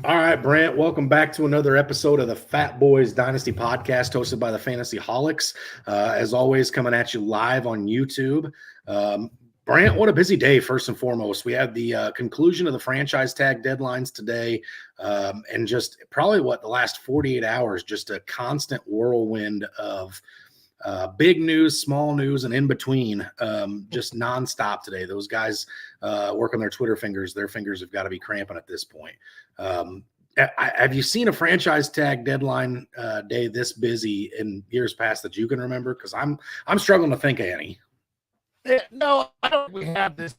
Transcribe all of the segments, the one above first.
All right, Brant, welcome back to another episode of the Fatboyz Dynasty podcast hosted by the Fantasy Holics. As always, coming at you live on YouTube. Brant, what a busy day, first and foremost. We had the conclusion of the franchise tag deadlines today, and just probably the last 48 hours, just a constant whirlwind of big news, small news, and in between, just nonstop today. Those guys work on their Twitter fingers. Their fingers have got to be cramping at this point. Have you seen a franchise tag deadline day this busy in years past that you can remember? Because I'm struggling to think of any. No, I don't think we have this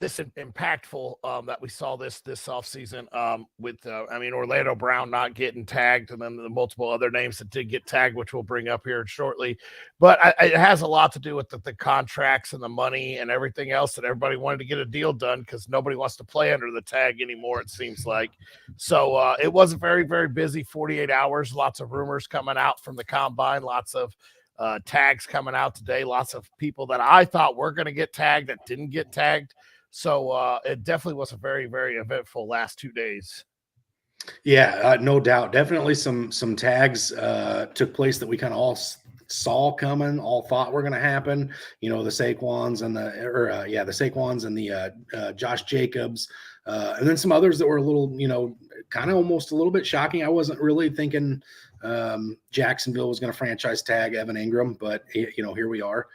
impactful that we saw this offseason with Orlando Brown not getting tagged, and then the multiple other names that did get tagged, which we'll bring up here shortly. But it has a lot to do with the contracts and the money and everything else that everybody wanted to get a deal done because nobody wants to play under the tag anymore, it seems like. So it was a very, very busy 48 hours. Lots of rumors coming out from the combine, lots of tags coming out today, lots of people that I thought were going to get tagged that didn't get tagged. So it definitely was a very, very eventful last 2 days. Yeah, no doubt. Definitely some tags took place that we kind of all saw coming, all thought were going to happen. You know, the Saquons and the Saquons and the Josh Jacobs, and then some others that were a little, kind of almost a little bit shocking. I wasn't really thinking Jacksonville was going to franchise tag Evan Ingram, but here we are.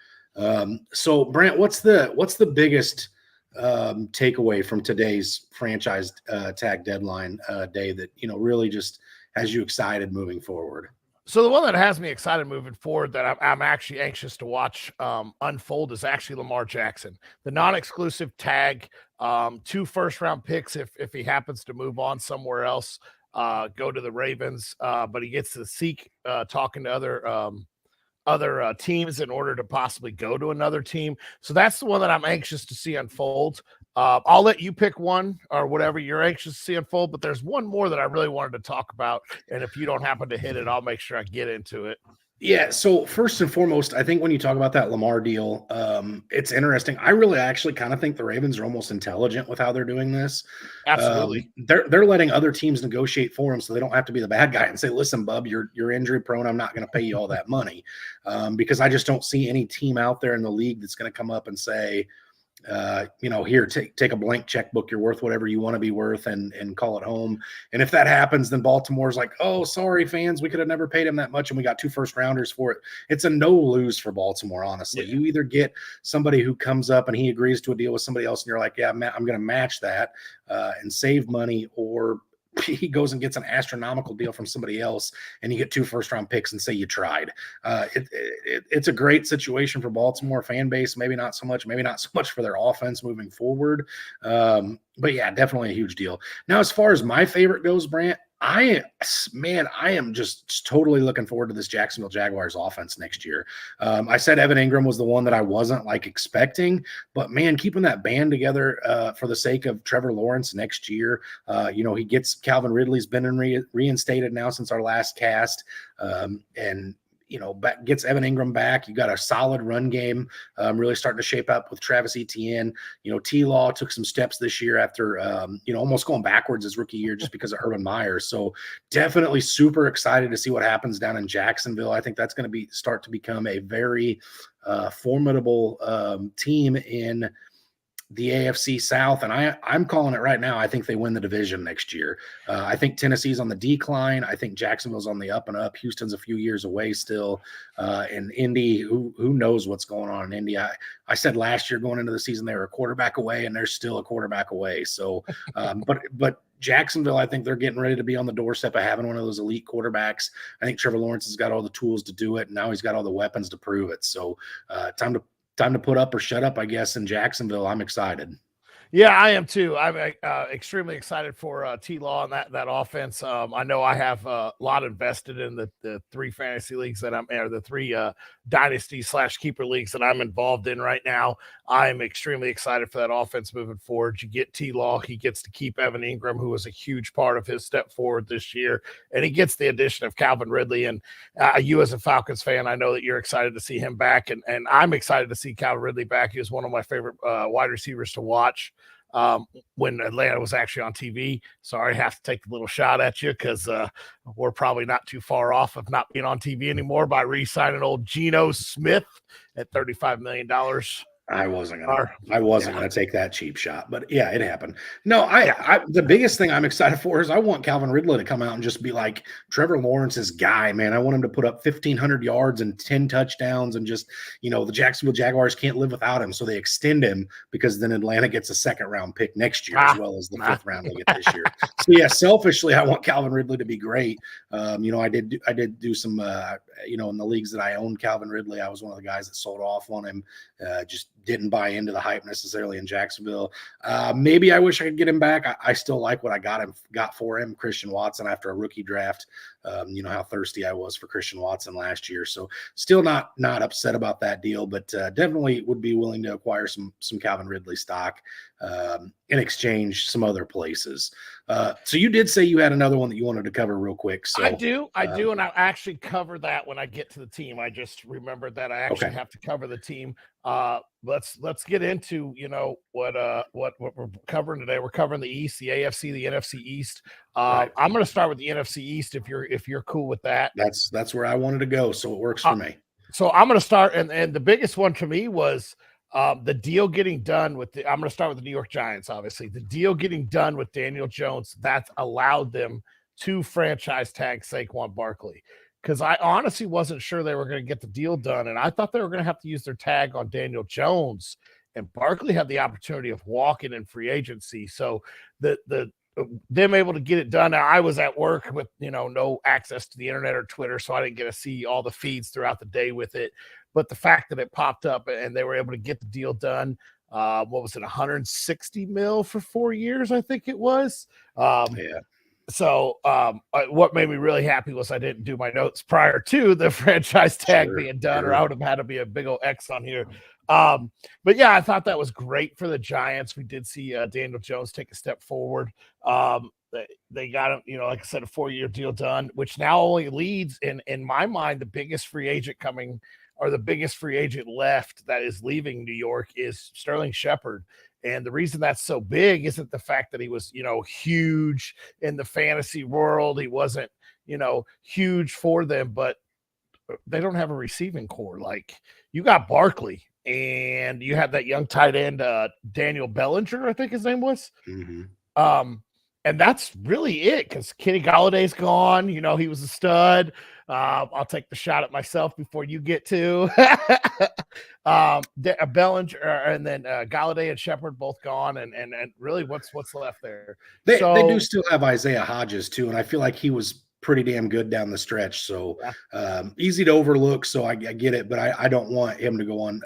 So Brant, what's the biggest takeaway from today's franchise tag deadline day that really just has you excited moving forward? So the one that has me excited moving forward that I'm actually anxious to watch unfold is actually Lamar Jackson, the non-exclusive tag, 2 first-round picks if he happens to move on somewhere else, go to the Ravens, but he gets to seek talking to other teams in order to possibly go to another team. So that's the one that I'm anxious to see unfold. I'll let you pick one or whatever you're anxious to see unfold, but there's one more that I really wanted to talk about. And if you don't happen to hit it, I'll make sure I get into it. Yeah. So first and foremost, I think when you talk about that Lamar deal, it's interesting. I really actually kind of think the Ravens are almost intelligent with how they're doing this. Absolutely. They're letting other teams negotiate for them so they don't have to be the bad guy and say, listen, bub, you're injury prone. I'm not going to pay you all that money, because I just don't see any team out there in the league that's going to come up and say, here, take a blank checkbook. You're worth whatever you want to be worth and call it home. And if that happens, then Baltimore's like, oh, sorry, fans, we could have never paid him that much. And we got 2 first-rounders for it. It's a no lose for Baltimore, honestly. Yeah. You either get somebody who comes up and he agrees to a deal with somebody else and you're like, yeah, I'm going to match that and save money, or he goes and gets an astronomical deal from somebody else and you get 2 first-round picks and say you tried. It's a great situation for Baltimore fan base. Maybe not so much for their offense moving forward. But yeah, definitely a huge deal. Now, as far as my favorite goes, Brant, I am just totally looking forward to this Jacksonville Jaguars offense next year. I said Evan Ingram was the one that I wasn't expecting, but man, keeping that band together for the sake of Trevor Lawrence next year. He gets Calvin Ridley's been reinstated now since our last cast, and gets Evan Ingram back. You got a solid run game really starting to shape up with Travis Etienne. T-Law took some steps this year after, almost going backwards his rookie year just because of Urban Meyer. So definitely super excited to see what happens down in Jacksonville. I think that's going to start to become a very formidable team in the AFC South, and I'm calling it right now. I think they win the division next year. I think Tennessee's on the decline. I think Jacksonville's on the up and up. Houston's a few years away still, and Indy, who knows what's going on in Indy. I said last year going into the season they were a quarterback away, and they're still a quarterback away. So, but Jacksonville, I think they're getting ready to be on the doorstep of having one of those elite quarterbacks. I think Trevor Lawrence has got all the tools to do it, and now he's got all the weapons to prove it. So, time to put up or shut up, I guess, in Jacksonville. I'm excited. Yeah, I am too. I'm extremely excited for T-Law and that offense. I know I have a lot invested in the 3 fantasy leagues that the 3 dynasty / keeper leagues that I'm involved in right now. I'm extremely excited for that offense moving forward. You get T-Law, he gets to keep Evan Ingram, who was a huge part of his step forward this year, and he gets the addition of Calvin Ridley. And you as a Falcons fan, I know that you're excited to see him back, and I'm excited to see Calvin Ridley back. He was one of my favorite wide receivers to watch. when Atlanta was actually on TV. Sorry, I have to take a little shot at you because we're probably not too far off of not being on TV anymore by re-signing old Geno Smith at $35 million. I wasn't gonna take that cheap shot, but yeah, it happened. No, Yeah. the biggest thing I'm excited for is I want Calvin Ridley to come out and just be like Trevor Lawrence's guy, man. I want him to put up 1,500 yards and 10 touchdowns, and just, the Jacksonville Jaguars can't live without him, so they extend him because then Atlanta gets a second round pick next year as well as the fifth round they get this year. So yeah, selfishly, I want Calvin Ridley to be great. I did do some, in the leagues that I owned Calvin Ridley, I was one of the guys that sold off on him. Just didn't buy into the hype necessarily in Jacksonville. Maybe I wish I could get him back. I still like what I got for him, Christian Watson, after a rookie draft. How thirsty I was for Christian Watson last year. So still not upset about that deal, but definitely would be willing to acquire some Calvin Ridley stock in exchange some other places. So you did say you had another one that you wanted to cover real quick. So I do, and I'll actually cover that when I get to the team. I just remembered that I actually have to cover the team. Let's get into what we're covering today. We're covering the East, the AFC, the NFC East. Right. I'm going to start with the NFC East if you're cool with that. That's where I wanted to go, so it works for me. So I'm going to start, and the biggest one to me was the deal getting done with I'm going to start with the New York Giants. Obviously, the deal getting done with Daniel Jones that allowed them to franchise tag Saquon Barkley. Because I honestly wasn't sure they were going to get the deal done, and I thought they were going to have to use their tag on Daniel Jones. And Barkley had the opportunity of walking in free agency, so them able to get it done. Now, I was at work with no access to the internet or Twitter, so I didn't get to see all the feeds throughout the day with it. But the fact that it popped up and they were able to get the deal done, what was it, 160 mil for 4 years? I think it was. Yeah. So what made me really happy was I didn't do my notes prior to the franchise tag being done, or I would have had to be a big old X on here. But yeah, I thought that was great for the Giants. We did see Daniel Jones take a step forward. They got him, like I said, a 4-year deal done, which now only leads in my mind, the biggest free agent coming, or the biggest free agent left that is leaving New York, is Sterling Shepard. And the reason that's so big isn't the fact that he was, huge in the fantasy world. He wasn't, huge for them, but they don't have a receiving core. Like, you got Barkley, and you had that young tight end, Daniel Bellinger, I think his name was. Mm-hmm. And that's really it, because Kenny Galladay's gone. He was a stud. I'll take the shot at myself before you get to. Bellinger, and then Galladay and Shepard both gone, and really what's left there? They do still have Isaiah Hodges too, and I feel like he was pretty damn good down the stretch. So easy to overlook. So I get it, but I don't want him to go on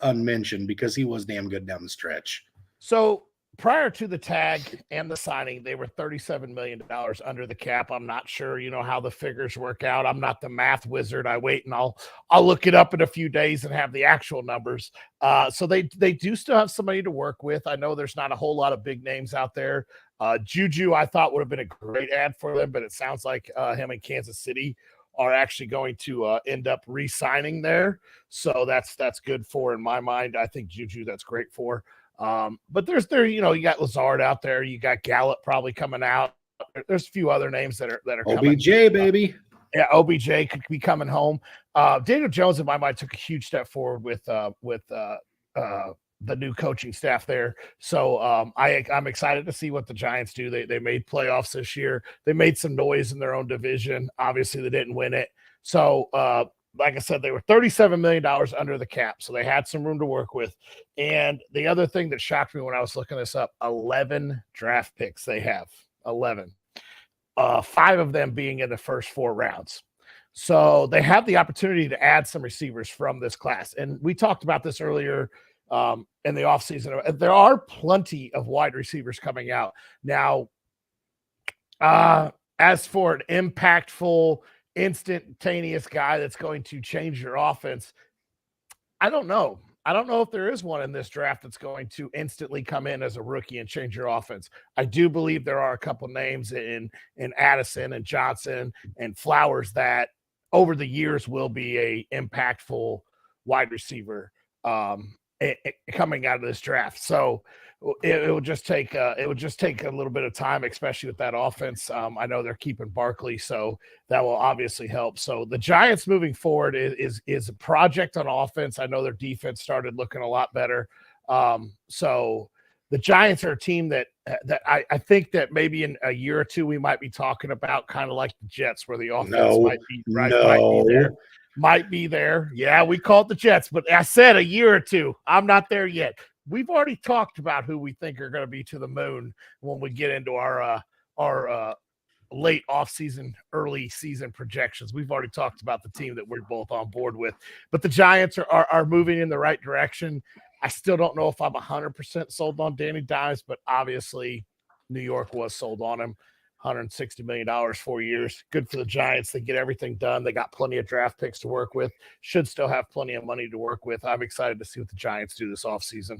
unmentioned, because he was damn good down the stretch. So prior to the tag and the signing, they were $37 million under the cap. I'm not sure, how the figures work out. I'm not the math wizard. I wait and I'll look it up in a few days and have the actual numbers. So they do still have somebody to work with. I know there's not a whole lot of big names out there. Juju, I thought, would have been a great ad for them, but it sounds like him in Kansas City are actually going to end up re-signing there. So that's good for, in my mind. I think Juju, that's great for. But there's you got Lazard out there, you got Gallup probably coming out. There's a few other names that are OBJ coming. Baby. Yeah, OBJ could be coming home. Daniel Jones, in my mind, took a huge step forward with the new coaching staff there. So I'm excited to see what the Giants do. They made playoffs this year. They made some noise in their own division. Obviously, they didn't win it. So like I said, they were $37 million under the cap, so they had some room to work with. And the other thing that shocked me when I was looking this up, 11 draft picks they have, 11. 5 of them being in the first 4 rounds. So they have the opportunity to add some receivers from this class. And we talked about this earlier in the offseason. There are plenty of wide receivers coming out. Now, as for an impactful, instantaneous guy that's going to change your offense, I don't know. I don't know if there is one in this draft that's going to instantly come in as a rookie and change your offense. I do believe there are a couple names in Addison and Johnson and Flowers that over the years will be a impactful wide receiver coming out of this draft. So it would just take a little bit of time, especially with that offense. I know they're keeping Barkley, so that will obviously help. So the Giants moving forward is a project on offense. I know their defense started looking a lot better. So the Giants are a team that I think that maybe in a year or two we might be talking about, kind of like the Jets, where the offense might be there. Yeah, we call it the Jets, but I said a year or two. I'm not there yet. We've already talked about who we think are going to be to the moon when we get into our late offseason, early season projections. We've already talked about the team that we're both on board with, but the Giants are moving in the right direction. I still don't know if I'm 100% sold on Danny Dimes, but obviously New York was sold on him. $160 million, 4 years. Good for the Giants. They get everything done. They got plenty of draft picks to work with. Should still have plenty of money to work with. I'm excited to see what the Giants do this offseason.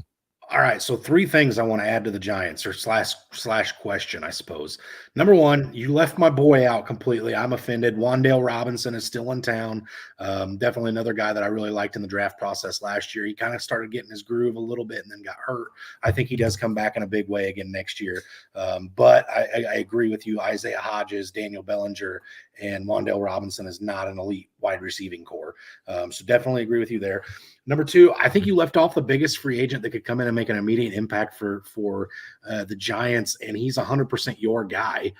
All right, so 3 things I want to add to the Giants, or slash question, I suppose. Number 1, you left my boy out completely. I'm offended. Wan'Dale Robinson is still in town. Definitely another guy that I really liked in the draft process last year. He kind of started getting his groove a little bit and then got hurt. I think he does come back in a big way again next year. But I agree with you. Isaiah Hodgins, Daniel Bellinger, and Wan'Dale Robinson is not an elite wide receiving core. So definitely agree with you there. Number 2, I think you left off the biggest free agent that could come in and make an immediate impact for the Giants, and he's 100% your guy.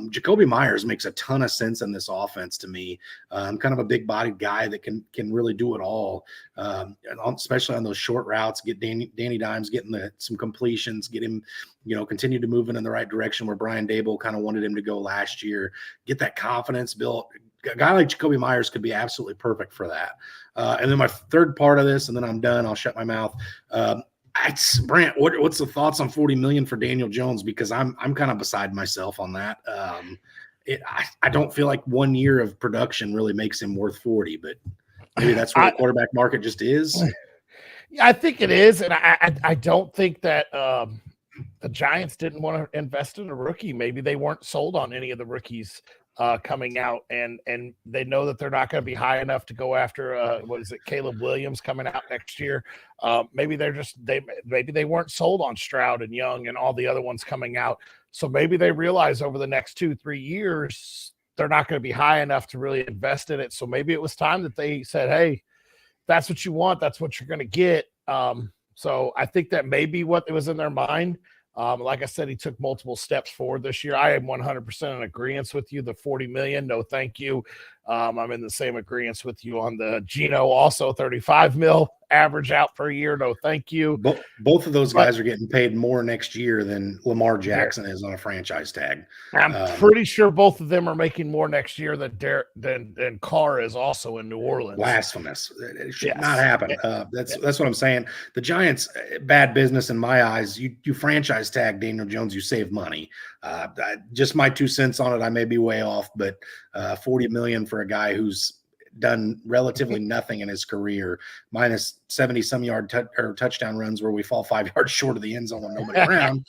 Jacoby Myers makes a ton of sense in this offense to me. Kind of a big-bodied guy that can really do it all, especially on those short routes. Get Danny Dimes getting some completions, get him, continue to move in the right direction where Brian Daboll kind of wanted him to go last year. Get that confidence built. A guy like Jacoby Myers could be absolutely perfect for that. And then my third part of this, and then I'm done. I'll shut my mouth. Brant, what's the thoughts on $40 million for Daniel Jones? Because I'm kind of beside myself on that. I don't feel like 1 year of production really makes him worth 40, but maybe that's where the quarterback market just is. Yeah, I think it is, and I don't think that the Giants didn't want to invest in a rookie. Maybe they weren't sold on any of the rookies coming out, and they know that they're not going to be high enough to go after Caleb Williams coming out next year. Maybe maybe they weren't sold on Stroud and Young and all the other ones coming out. So maybe they realize over the next 2-3 years they're not going to be high enough to really invest in it. So maybe it was time that they said, hey, that's what you want, that's what you're going to get. So I think that may be what was in their mind. Like I said, he took multiple steps forward this year. I am 100% in agreement with you. The $40 million, no thank you. I'm in the same agreement with you on the Geno, also $35 million average out per year. No thank you. Both of those guys are getting paid more next year than Lamar Jackson is on a franchise tag. I'm pretty sure both of them are making more next year than Carr is also in New Orleans. Blasphemous. It should not happen. That's what I'm saying. The Giants, bad business in my eyes. You franchise tag Daniel Jones, you save money. Just my 2 cents on it. I may be way off, but $40 million for a guy who's done relatively nothing in his career, minus 70-some yard touchdown runs where we fall 5 yards short of the end zone with nobody around.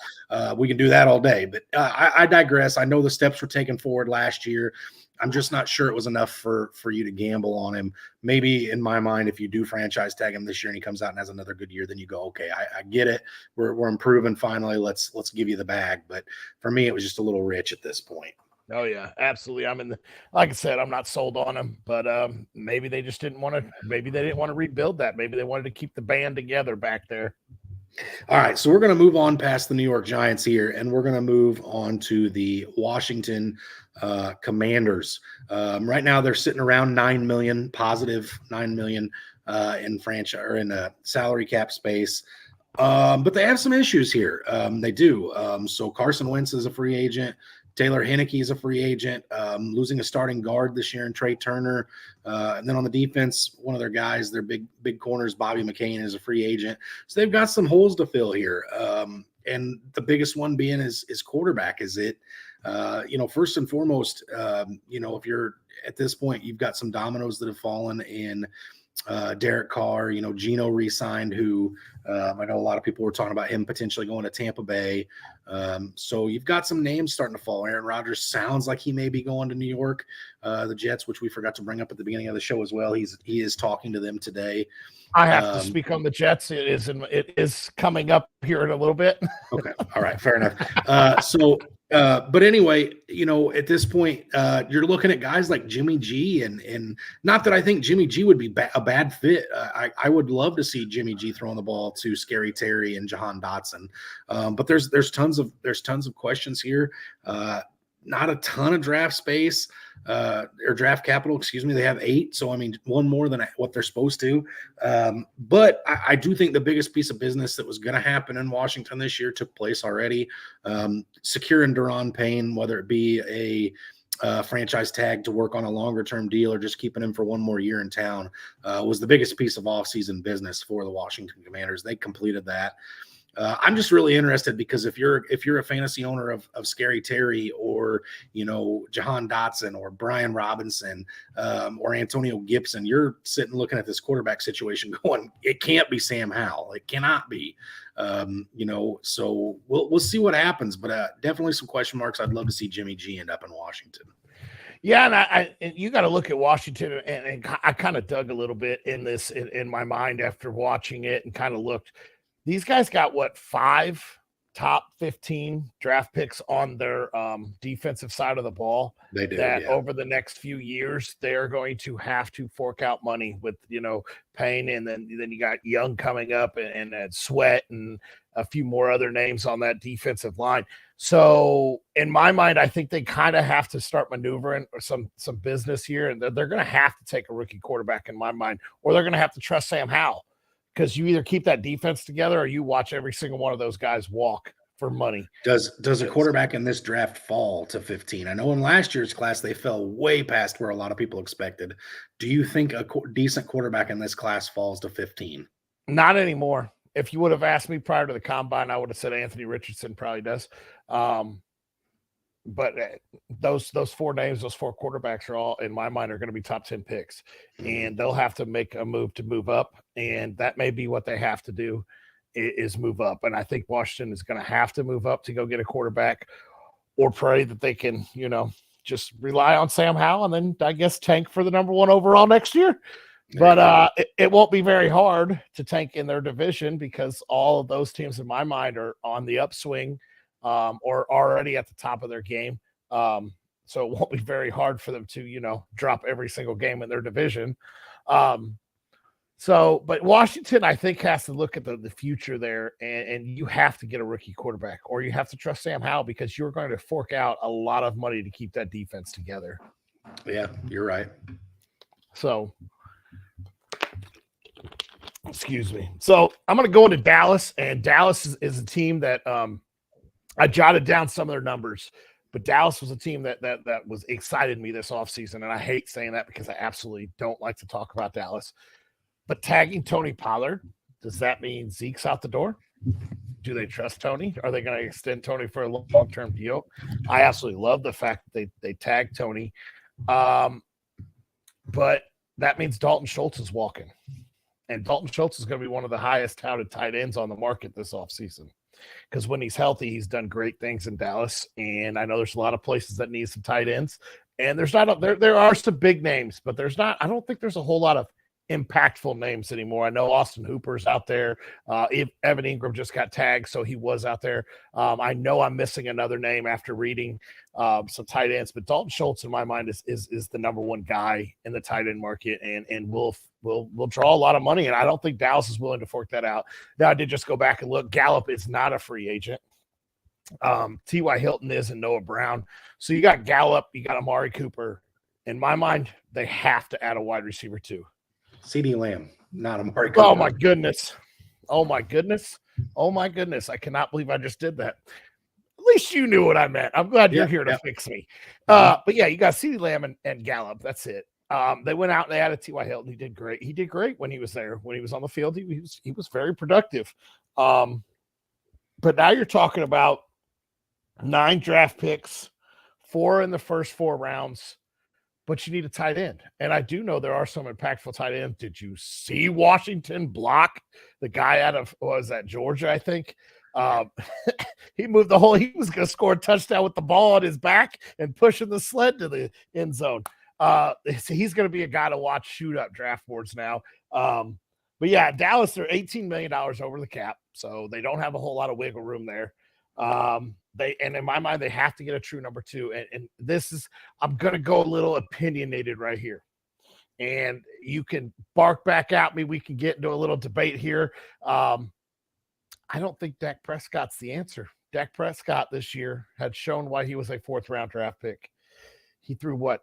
We can do that all day. But I digress. I know the steps were taken forward last year. I'm just not sure it was enough for you to gamble on him. Maybe in my mind, if you do franchise tag him this year and he comes out and has another good year, then you go, okay, I get it. We're improving finally. Let's give you the bag. But for me, it was just a little rich at this point. Oh yeah, absolutely. Like I said, I'm not sold on him, but maybe they just didn't want to. Maybe they didn't want to rebuild that. Maybe they wanted to keep the band together back there. All right, so we're going to move on past the New York Giants here, and we're going to move on to the Washington Commanders. Right now, they're sitting around positive $9 million in franchise or in salary cap space. But they have some issues here. They do. So Carson Wentz is a free agent. Taylor Heineke is a free agent, losing a starting guard this year in Trey Turner. And then on the defense, one of their guys, their big corners, Bobby McCain, is a free agent. So they've got some holes to fill here. And the biggest one being is quarterback. Is it, first and foremost, if you're at this point, you've got some dominoes that have fallen in Derek Carr, Geno re-signed, who I know a lot of people were talking about him potentially going to Tampa Bay. So you've got some names starting to fall. Aaron Rodgers sounds like he may be going to New York. The Jets, which we forgot to bring up at the beginning of the show as well. He is talking to them today. I have to speak on the Jets. It is coming up here in a little bit. Okay. All right. Fair enough. But anyway, at this point, you're looking at guys like Jimmy G, and not that I think Jimmy G would be a bad fit. I would love to see Jimmy G throwing the ball to Scary Terry and Jahan Dotson. But there's tons of questions here. Not a ton of draft space or draft capital, excuse me. They have 8. So, I mean, one more than what they're supposed to. But I do think the biggest piece of business that was going to happen in Washington this year took place already. Securing Daron Payne, whether it be a franchise tag to work on a longer term deal or just keeping him for one more year in town, was the biggest piece of offseason business for the Washington Commanders. They completed that. I'm just really interested because if you're a fantasy owner of Scary Terry or Jahan Dotson or Brian Robinson or Antonio Gibson, you're sitting looking at this quarterback situation going, it can't be Sam Howell, it cannot be. So we'll see what happens, but definitely some question marks. I'd love to see Jimmy G end up in Washington. Yeah, and you got to look at Washington, and I kind of dug a little bit in this in my mind after watching it and kind of looked. These guys got 5 top 15 draft picks on their defensive side of the ball. They do. That over the next few years, they're going to have to fork out money with, Payne. And then you got Young coming up and Sweat and a few more other names on that defensive line. So in my mind, I think they kind of have to start maneuvering some business here. And they're going to have to take a rookie quarterback in my mind, or they're going to have to trust Sam Howell. Because you either keep that defense together or you watch every single one of those guys walk for money. Does a quarterback in this draft fall to 15? I know in last year's class they fell way past where a lot of people expected. Do you think a decent quarterback in this class falls to 15? Not anymore. If you would have asked me prior to the combine, I would have said Anthony Richardson probably does. But those 4 names, those 4 quarterbacks are all, in my mind, are going to be top 10 picks. And they'll have to make a move to move up. And that may be what they have to do is move up. And I think Washington is going to have to move up to go get a quarterback, or pray that they can, just rely on Sam Howell and then, I guess, tank for the number 1 overall next year. But it won't be very hard to tank in their division because all of those teams, in my mind, are on the upswing. Or already at the top of their game. So it won't be very hard for them to, drop every single game in their division. But Washington, I think, has to look at the future there, and you have to get a rookie quarterback, or you have to trust Sam Howell because you're going to fork out a lot of money to keep that defense together. Yeah, you're right. So, excuse me. So I'm going to go into Dallas, and Dallas is a team that I jotted down some of their numbers, but Dallas was a team that was excited me this offseason, and I hate saying that because I absolutely don't like to talk about Dallas. But tagging Tony Pollard, does that mean Zeke's out the door? Do they trust Tony? Are they going to extend Tony for a long-term deal? I absolutely love the fact that they tagged Tony. But that means Dalton Schultz is walking. And Dalton Schultz is going to be one of the highest touted tight ends on the market this offseason. Because when he's healthy, he's done great things in Dallas. And I know there's a lot of places that need some tight ends. And there are some big names, but I don't think there's a whole lot of impactful names anymore. I know Austin Hooper's out there. Evan Ingram just got tagged, so he was out there. I know I'm missing another name after reading some tight ends, but Dalton Schultz, in my mind, is the number 1 guy in the tight end market, and will draw a lot of money. And I don't think Dallas is willing to fork that out. Now, I did just go back and look. Gallup is not a free agent. T.Y. Hilton is, and Noah Brown. So you got Gallup, you got Amari Cooper. In my mind, they have to add a wide receiver too. CeeDee Lamb, not Amari Cooper. Oh my goodness. I cannot believe I just did that. At least you knew what I meant. I'm glad you're here to fix me. But yeah, you got CeeDee Lamb and Gallup. That's it. They went out and they added T.Y. Hilton. He did great. He did great when he was there. When he was on the field, he was very productive. But now you're talking about 9 draft picks, 4 in the first 4 rounds, but you need a tight end. And I do know there are some impactful tight ends. Did you see Washington block the guy out of, Georgia, I think? Um, he moved the whole. He was going to score a touchdown with the ball on his back and pushing the sled to the end zone. So he's going to be a guy to watch shoot up draft boards now. But yeah, Dallas, they're $18 million over the cap, so they don't have a whole lot of wiggle room there. And in my mind, they have to get a true number 2. And this is, I'm going to go a little opinionated right here. And you can bark back at me. We can get into a little debate here. I don't think Dak Prescott's the answer. Dak Prescott this year had shown why he was a 4th-round draft pick. He threw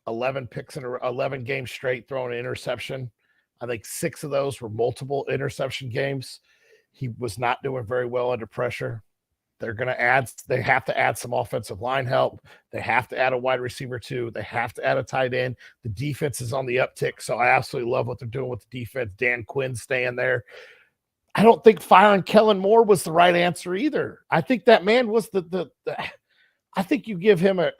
11 picks in 11 games straight, throwing an interception. I think 6 of those were multiple interception games. He was not doing very well under pressure. They have to add some offensive line help. They have to add a wide receiver too. They have to add a tight end. The defense is on the uptick, so I absolutely love what they're doing with the defense. Dan Quinn staying there. I don't think firing Kellen Moore was the right answer either. I think that man was I think you give him a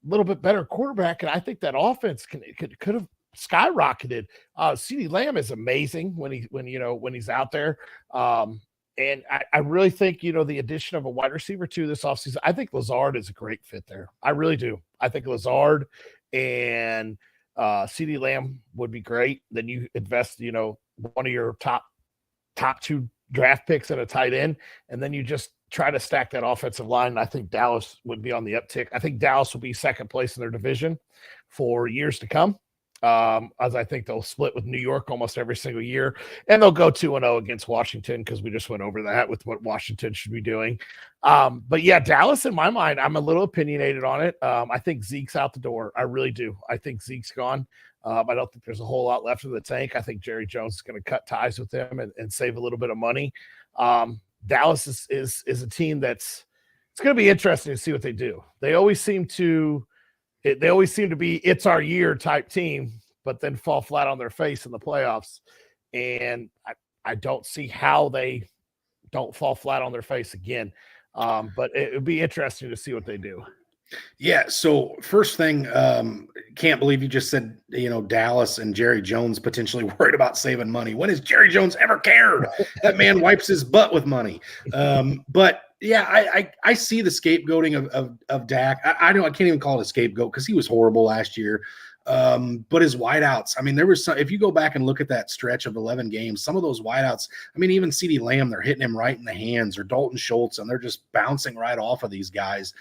little bit better quarterback, and I think that offense could have skyrocketed. CeeDee Lamb is amazing when he's out there. And I really think, the addition of a wide receiver too this offseason, I think Lazard is a great fit there. I really do. I think Lazard and CeeDee Lamb would be great. Then you invest, one of your top 2 draft picks in a tight end, and then you just try to stack that offensive line. And I think Dallas would be on the uptick. I think Dallas will be 2nd place in their division for years to come. As I think they'll split with New York almost every single year, and they'll go 2-0 against Washington because we just went over that with what Washington should be doing. But yeah, Dallas, in my mind, I'm a little opinionated on it. I think Zeke's out the door. I really do. I think Zeke's gone. I don't think there's a whole lot left in the tank. I think Jerry Jones is going to cut ties with them and save a little bit of money. Dallas is a team it's going to be interesting to see what they do. They always seem to be it's our year type team, but then fall flat on their face in the playoffs. And I don't see how they don't fall flat on their face again. But it would be interesting to see what they do. Yeah. So first thing, can't believe you just said, Dallas and Jerry Jones potentially worried about saving money. When has Jerry Jones ever cared? That man wipes his butt with money. But yeah, I see the scapegoating of Dak. I can't even call it a scapegoat because he was horrible last year. But his wideouts, there was some, if you go back and look at that stretch of 11 games, some of those wideouts, even CeeDee Lamb, they're hitting him right in the hands, or Dalton Schultz, and they're just bouncing right off of these guys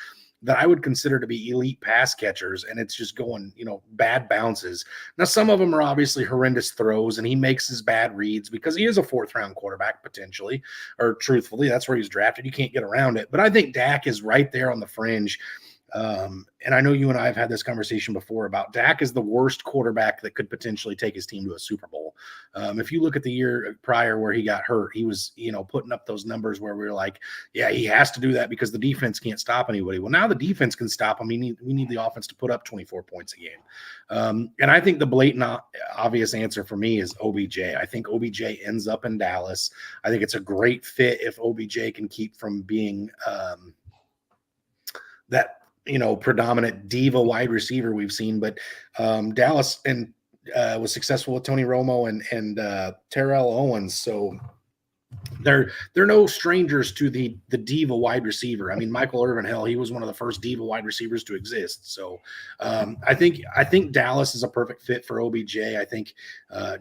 that I would consider to be elite pass catchers, and it's just going, bad bounces. Now, some of them are obviously horrendous throws, and he makes his bad reads because he is a 4th-round quarterback potentially, or truthfully, that's where he's drafted. You can't get around it. But I think Dak is right there on the fringe. And I know you and I have had this conversation before about Dak is the worst quarterback that could potentially take his team to a Super Bowl. If you look at the year prior where he got hurt, he was, putting up those numbers where we were like, yeah, he has to do that because the defense can't stop anybody. Well, now the defense can stop him. We need the offense to put up 24 points a game. And I think the blatant obvious answer for me is OBJ. I think OBJ ends up in Dallas. I think it's a great fit if OBJ can keep from being that predominant diva wide receiver we've seen. But Dallas was successful with Tony Romo and Terrell Owens, so they're no strangers to the diva wide receiver. Michael Irvin, hell, he was one of the first diva wide receivers to exist. So I think Dallas is a perfect fit for OBJ. I think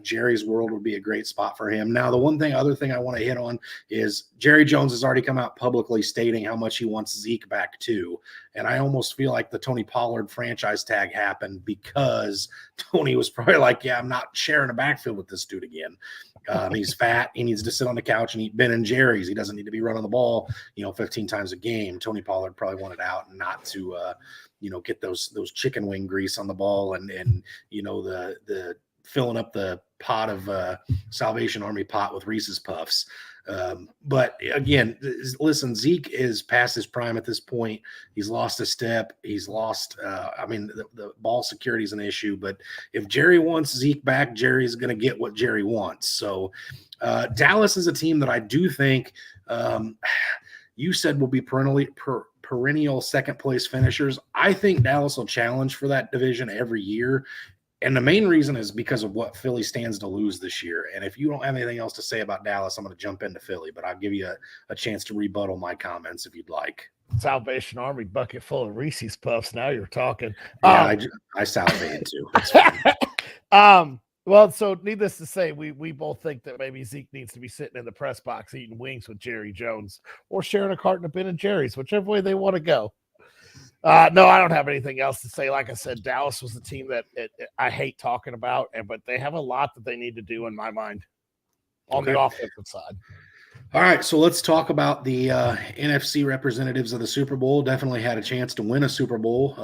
Jerry's world would be a great spot for him. Now, the other thing I want to hit on is Jerry Jones has already come out publicly stating how much he wants Zeke back too. And I almost feel like the Tony Pollard franchise tag happened because Tony was probably like, yeah, I'm not sharing a backfield with this dude again. He's fat. He needs to sit on the couch and eat Ben and Jerry's. He doesn't need to be running the ball, 15 times a game. Tony Pollard probably wanted out and not to, get those chicken wing grease on the ball and the filling up the pot of Salvation Army pot with Reese's Puffs. But again, listen, Zeke is past his prime at this point. He's lost a step. He's lost, the ball security is an issue, but if Jerry wants Zeke back, Jerry's going to get what Jerry wants. So Dallas is a team that I do think you said will be perennial second place finishers. I think Dallas will challenge for that division every year. And the main reason is because of what Philly stands to lose this year. And if you don't have anything else to say about Dallas, I'm going to jump into Philly, but I'll give you a chance to rebuttal my comments if you'd like. Salvation Army bucket full of Reese's Puffs. Now you're talking. Yeah, I salivated too. It's fine. Well, so needless to say, we both think that maybe Zeke needs to be sitting in the press box eating wings with Jerry Jones or sharing a carton of Ben and Jerry's, whichever way they want to go. No, I don't have anything else to say. Like I said, Dallas was the team that I hate talking about, but they have a lot that they need to do in my mind on the offensive side. All right, so let's talk about the NFC representatives of the Super Bowl. Definitely had a chance to win a Super Bowl.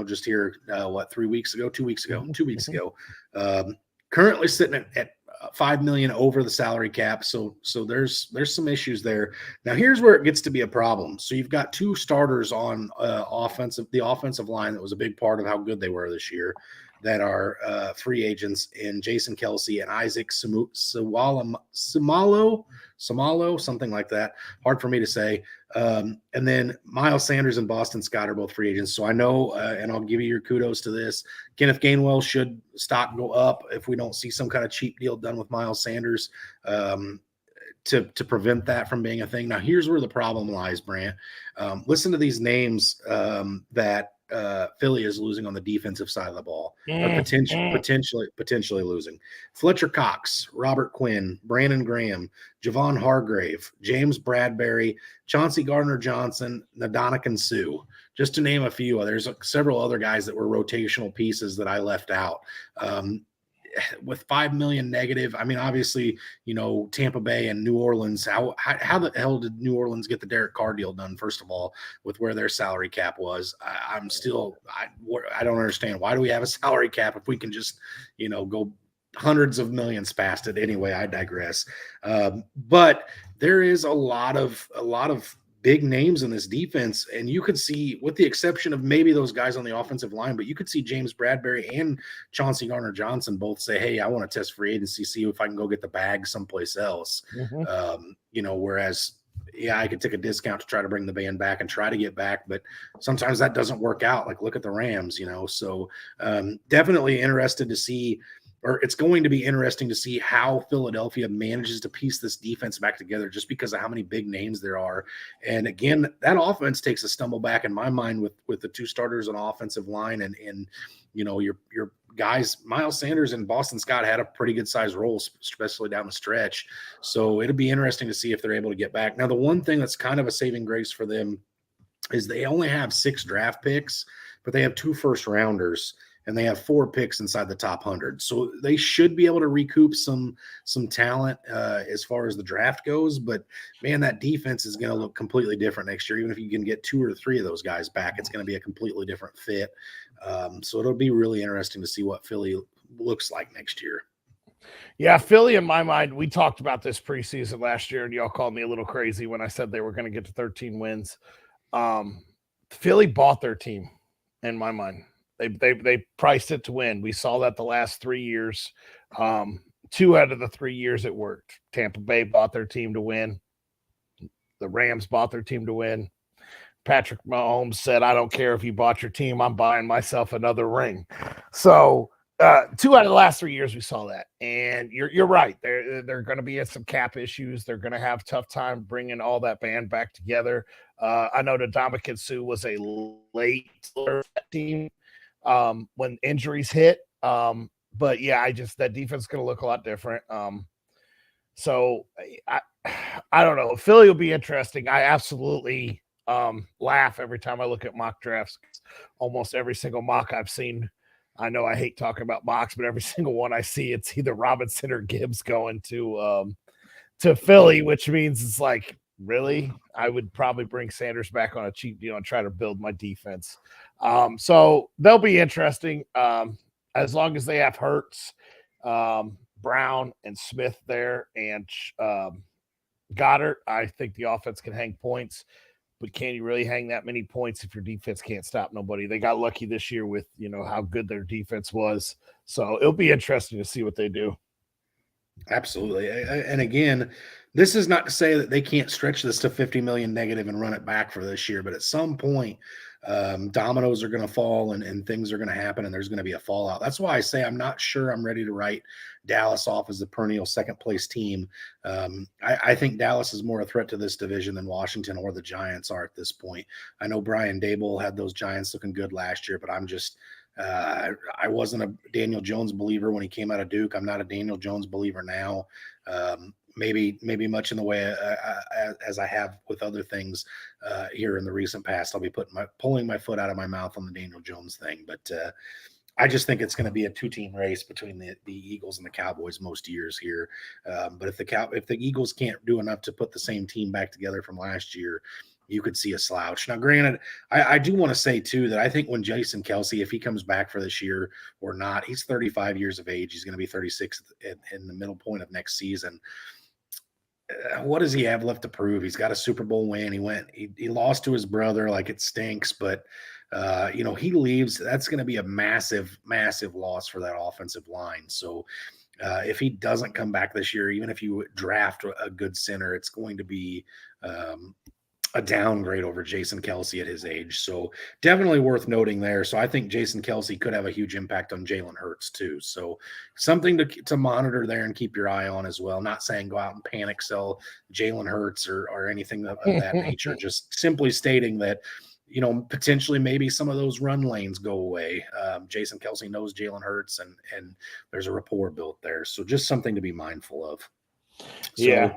Just here, 2 weeks ago. Currently sitting at $5 million over the salary cap. So there's some issues there. Now here's where it gets to be a problem. So you've got two starters on the offensive line that was a big part of how good they were this year, that are free agents in Jason Kelce and Isaac Samalo, something like that. Hard for me to say. And then Miles Sanders and Boston Scott are both free agents. So I know, and I'll give you your kudos to this, Kenneth Gainwell should stock go up if we don't see some kind of cheap deal done with Miles Sanders to prevent that from being a thing. Now, here's where the problem lies, Brant. Listen to these names that Philly is losing on the defensive side of the ball, or potentially losing. Fletcher Cox, Robert Quinn, Brandon Graham, Javon Hargrave, James Bradbury, Chauncey Gardner-Johnson, Ndamukong Suh, just to name a few. There's several other guys that were rotational pieces that I left out. With $5 million negative, I mean, obviously, Tampa Bay and New Orleans, how the hell did New Orleans get the Derek Carr deal done, first of all, with where their salary cap was? I don't understand. Why do we have a salary cap if we can just, go hundreds of millions past it? Anyway, I digress. But there is a lot of big names in this defense, and you could see, with the exception of maybe those guys on the offensive line, but you could see James Bradbury and Chauncey Gardner-Johnson both say, hey, I want to test free agency, see if I can go get the bag someplace else. Whereas, yeah, I could take a discount to try to bring the band back and try to get back, but sometimes that doesn't work out. Like, look at the Rams, so definitely interested to see, or it's going to be interesting to see how Philadelphia manages to piece this defense back together, just because of how many big names there are. And again, that offense takes a stumble back in my mind with the two starters on offensive line, and your guys, Miles Sanders and Boston Scott, had a pretty good sized role, especially down the stretch. So it'll be interesting to see if they're able to get back. Now, the one thing that's kind of a saving grace for them is they only have 6 draft picks, but they have 2 first rounders, and they have 4 picks inside the top 100. So they should be able to recoup some talent as far as the draft goes. But, man, that defense is going to look completely different next year. Even if you can get 2 or 3 of those guys back, it's going to be a completely different fit. So it'll be really interesting to see what Philly looks like next year. Yeah, Philly, in my mind, we talked about this preseason last year, and y'all called me a little crazy when I said they were going to get to 13 wins. Philly bought their team, in my mind. They priced it to win. We saw that the last 3 years. 2 out of the 3 years it worked. Tampa Bay bought their team to win. The Rams bought their team to win. Patrick Mahomes said, I don't care if you bought your team, I'm buying myself another ring. So 2 out of the last 3 years we saw that. And you're right. They're going to be at some cap issues. They're going to have a tough time bringing all that band back together. I know Ndamukong Suh was a late team when injuries hit. But yeah, that defense is going to look a lot different. So I don't know. Philly will be interesting. I absolutely laugh every time I look at mock drafts. Almost every single mock I've seen, I know I hate talking about mocks, but every single one I see, it's either Robinson or Gibbs going to Philly, which means it's like, really? I would probably bring Sanders back on a cheap deal and try to build my defense. So they'll be interesting. As long as they have Hurts, Brown, and Smith there, and Goddard, I think the offense can hang points. But can you really hang that many points if your defense can't stop nobody? They got lucky this year with, how good their defense was. So it'll be interesting to see what they do. Absolutely. And again, This is not to say that they can't stretch this to 50 million negative and run it back for this year, but at some point, dominoes are going to fall and things are going to happen and there's going to be a fallout. That's why I say I'm not sure I'm ready to write Dallas off as the perennial second place team. I think Dallas is more a threat to this division than Washington or the Giants are at this point. I know Brian Dable had those Giants looking good last year, but I'm just I wasn't a Daniel Jones believer when he came out of Duke. I'm not a Daniel Jones believer now. Maybe much in the way as I have with other things here in the recent past. I'll be pulling my foot out of my mouth on the Daniel Jones thing, but I just think it's going to be a two-team race between the Eagles and the Cowboys most years here. But if the Eagles can't do enough to put the same team back together from last year, you could see a slouch. Now, granted, I do want to say, too, that I think when Jason Kelce, if he comes back for this year or not, he's 35 years of age. He's going to be 36 in the middle point of next season. What does he have left to prove? He's got a Super Bowl win. He lost to his brother. Like, it stinks, but he leaves. That's going to be a massive, massive loss for that offensive line. So if he doesn't come back this year, even if you draft a good center, it's going to be a downgrade over Jason Kelce at his age. So definitely worth noting there. So I think Jason Kelce could have a huge impact on Jalen Hurts too. So something to monitor there and keep your eye on as well. Not saying go out and panic sell Jalen Hurts or anything of that nature. Just simply stating that, potentially maybe some of those run lanes go away. Jason Kelce knows Jalen Hurts and there's a rapport built there. So just something to be mindful of. So,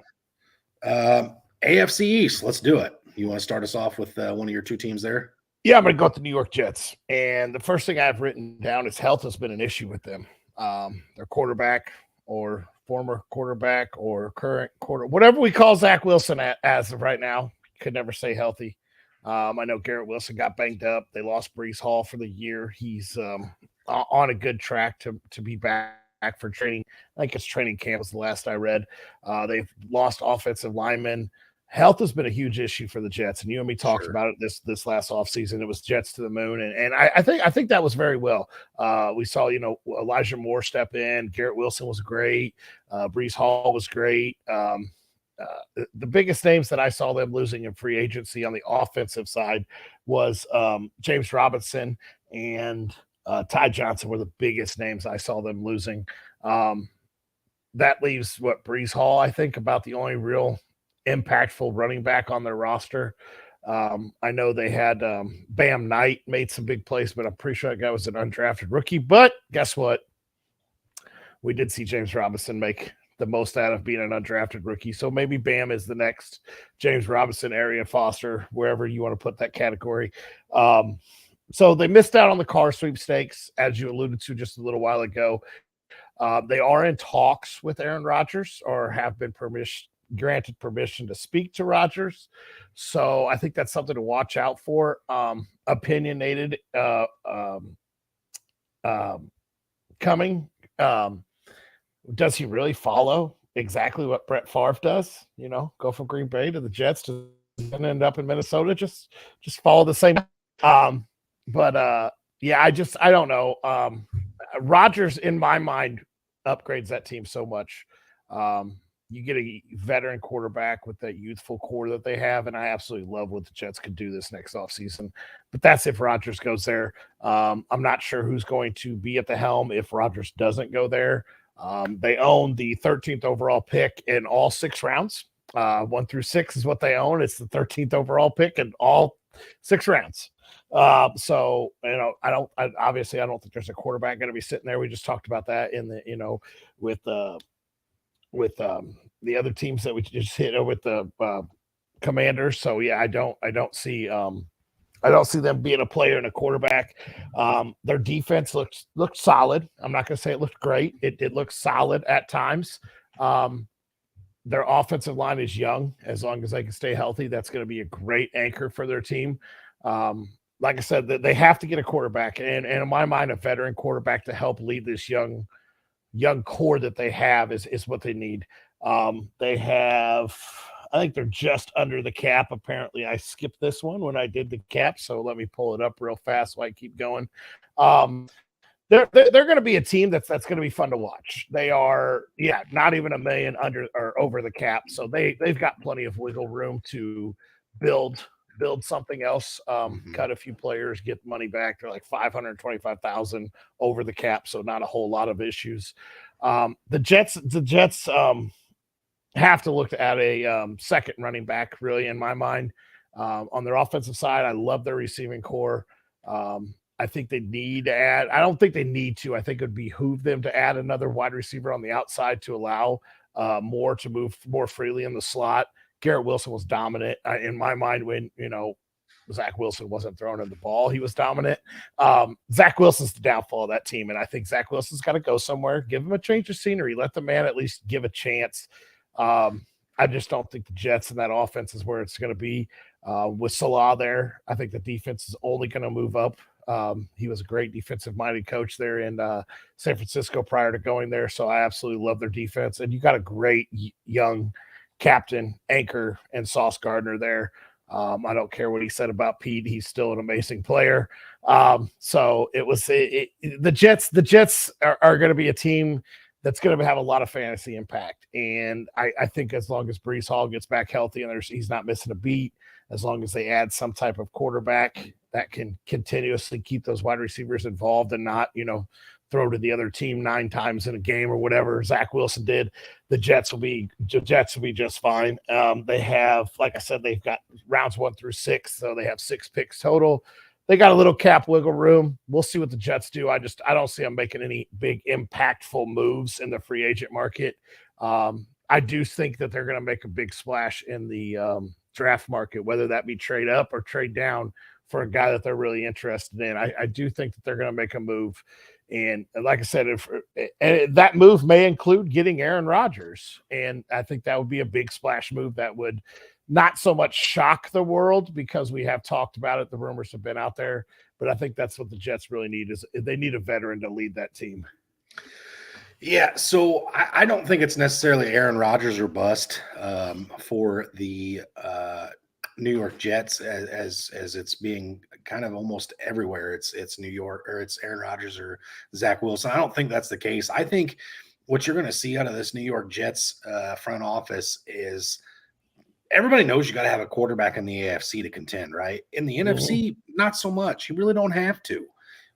AFC East, let's do it. You want to start us off with one of your two teams there? Yeah, I'm going to go with the New York Jets. And the first thing I've written down is health has been an issue with them. Their quarterback or former quarterback or current whatever we call Zach Wilson as of right now, could never stay healthy. I know Garrett Wilson got banged up. They lost Breece Hall for the year. He's on a good track to be back for training. I think it's training camp was the last I read. They've lost offensive linemen. Health has been a huge issue for the Jets, and you and me talked about it this last offseason. It was Jets to the moon, and I think that was very well. We saw Elijah Moore step in. Garrett Wilson was great. Breece Hall was great. The biggest names that I saw them losing in free agency on the offensive side was James Robinson and Ty Johnson were the biggest names I saw them losing. That leaves Breece Hall, I think, about the only real impactful running back on their roster. I know they had Bam Knight made some big plays, but I'm pretty sure that guy was an undrafted rookie. But guess what? We did see James Robinson make the most out of being an undrafted rookie. So maybe Bam is the next James Robinson, Arian Foster, wherever you want to put that category. So they missed out on the Carr sweepstakes, as you alluded to just a little while ago. They are in talks with Aaron Rodgers or have been granted permission to speak to Rodgers. So I think that's something to watch out for. Opinionated coming. Does he really follow exactly what Brett Favre does? Go from Green Bay to the Jets to end up in Minnesota. Just follow the same. But I don't know. Rodgers, in my mind, upgrades that team so much. You get a veteran quarterback with that youthful core that they have, and I absolutely love what the Jets could do this next offseason. But that's if Rodgers goes there. I'm not sure who's going to be at the helm if Rodgers doesn't go there. They own the 13th overall pick in all 6 rounds. 1 through 6 is what they own. It's the 13th overall pick in all 6 rounds. So I don't think there's a quarterback going to be sitting there. We just talked about that in the with the other teams that we just hit with the Commanders. So yeah, I don't see them being a player and a quarterback. Their defense looked solid. I'm not going to say it looked great. It did look solid at times. Their offensive line is young. As long as they can stay healthy, that's going to be a great anchor for their team. Like I said, they have to get a quarterback, and in my mind, a veteran quarterback to help lead this young core that they have is what they need. They have, I think they're just under the cap. Apparently I skipped this one when I did the cap. So let me pull it up real fast while I keep going. they're going to be a team that's going to be fun to watch. They are, not even $1 million under or over the cap, so they've got plenty of wiggle room to build something else. Cut a few players, get money back. They're like $525,000 over the cap, so not a whole lot of issues. The Jets have to look to add a second running back, really, in my mind. On their offensive side, I love their receiving core. I think they need to add. I don't think they need to. I think it would behoove them to add another wide receiver on the outside to allow Moore to move more freely in the slot. Garrett Wilson was dominant in my mind when, Zach Wilson wasn't throwing him the ball. He was dominant. Zach Wilson's the downfall of that team, and I think Zach Wilson's got to go somewhere. Give him a change of scenery. Let the man at least give a chance. I just don't think the Jets and that offense is where it's going to be. With Salah there, I think the defense is only going to move up. He was a great defensive-minded coach there in San Francisco prior to going there, so I absolutely love their defense. And you got a great young captain, anchor, and Sauce Gardner there. I don't care what he said about Pete; he's still an amazing player. So the Jets are going to be a team that's going to have a lot of fantasy impact. And I think as long as Breece Hall gets back healthy and he's not missing a beat, as long as they add some type of quarterback that can continuously keep those wide receivers involved and not, throw to the other team 9 times in a game or whatever Zach Wilson did, the Jets will be just fine. They have, like I said, they've got rounds 1 through 6, so they have 6 picks total. They got a little cap wiggle room. We'll see what the Jets do. I don't see them making any big impactful moves in the free agent market. I do think that they're going to make a big splash in the draft market, whether that be trade up or trade down for a guy that they're really interested in. I do think that they're going to make a move. And like I said, that move may include getting Aaron Rodgers. And I think that would be a big splash move that would not so much shock the world, because we have talked about it. The rumors have been out there, but I think that's what the Jets really need, is they need a veteran to lead that team. Yeah, so I don't think it's necessarily Aaron Rodgers or bust for the New York Jets as it's being kind of almost everywhere. It's New York, or it's Aaron Rodgers or Zach Wilson. I don't think that's the case. I think what you're going to see out of this New York Jets front office is everybody knows you got to have a quarterback in the AFC to contend, right? In the NFC, not so much. You really don't have to.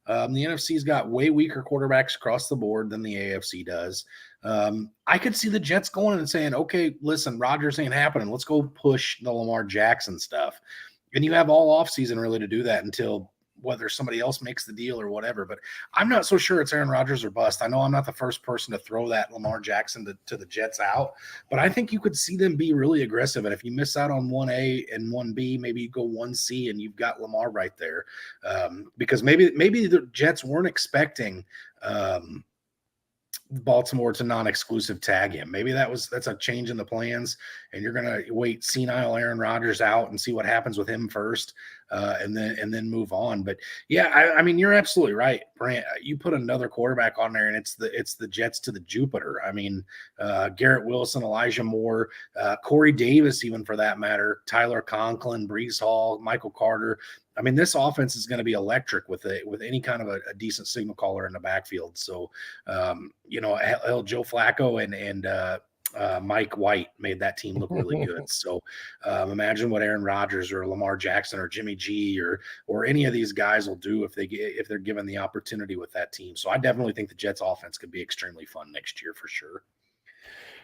The NFC's got way weaker quarterbacks across the board than the AFC does. I could see the Jets going and saying, okay, listen, Rodgers ain't happening. Let's go push the Lamar Jackson stuff. And you have all offseason really to do that until whether somebody else makes the deal or whatever. But I'm not so sure it's Aaron Rodgers or bust. I know I'm not the first person to throw that Lamar Jackson to the Jets out, but I think you could see them be really aggressive. And if you miss out on 1A and 1B, maybe you go 1C and you've got Lamar right there. Because maybe the Jets weren't expecting Baltimore to non-exclusive tag him. Maybe that's a change in the plans, and you're going to wait senile Aaron Rodgers out and see what happens with him first, and then move on. But yeah, I mean, you're absolutely right, Brant. You put another quarterback on there, and it's the Jets to the Jupiter. I mean, Garrett Wilson, Elijah Moore, Corey Davis, even for that matter, Tyler Conklin, Breece Hall, Michael Carter. I mean, this offense is going to be electric with any kind of a decent signal caller in the backfield. So, Joe Flacco and Mike White made that team look really good. So imagine what Aaron Rodgers or Lamar Jackson or Jimmy G or any of these guys will do if they're given the opportunity with that team. So I definitely think the Jets offense could be extremely fun next year for sure.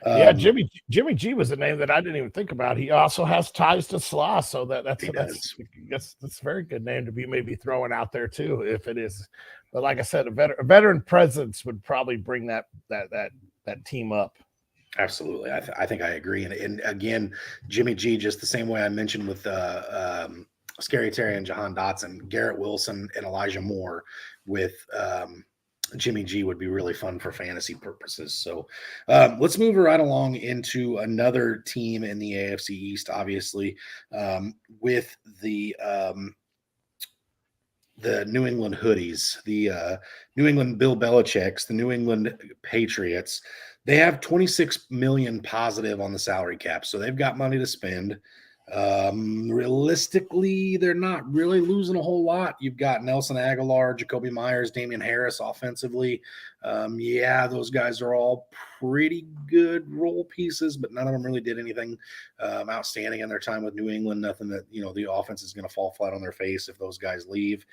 Yeah, Jimmy G was a name that I didn't even think about. He also has ties to Slaw, so that's a very good name to be maybe throwing out there too, if it is. But like I said, a veteran presence would probably bring that team up. Absolutely, I think I agree. And again, Jimmy G, just the same way I mentioned with Scary Terry and Jahan Dotson, Garrett Wilson and Elijah Moore with Jimmy G would be really fun for fantasy purposes. So let's move right along into another team in the AFC East, obviously, with the New England Hoodies, the New England Bill Belichick's, the New England Patriots. They have $26 million positive on the salary cap, so they've got money to spend. Realistically, they're not really losing a whole lot. You've got Nelson Aguilar, Jacoby Myers, Damian Harris offensively. Yeah, those guys are all pretty good role pieces, but none of them really did anything outstanding in their time with New England. Nothing that, the offense is going to fall flat on their face if those guys leave.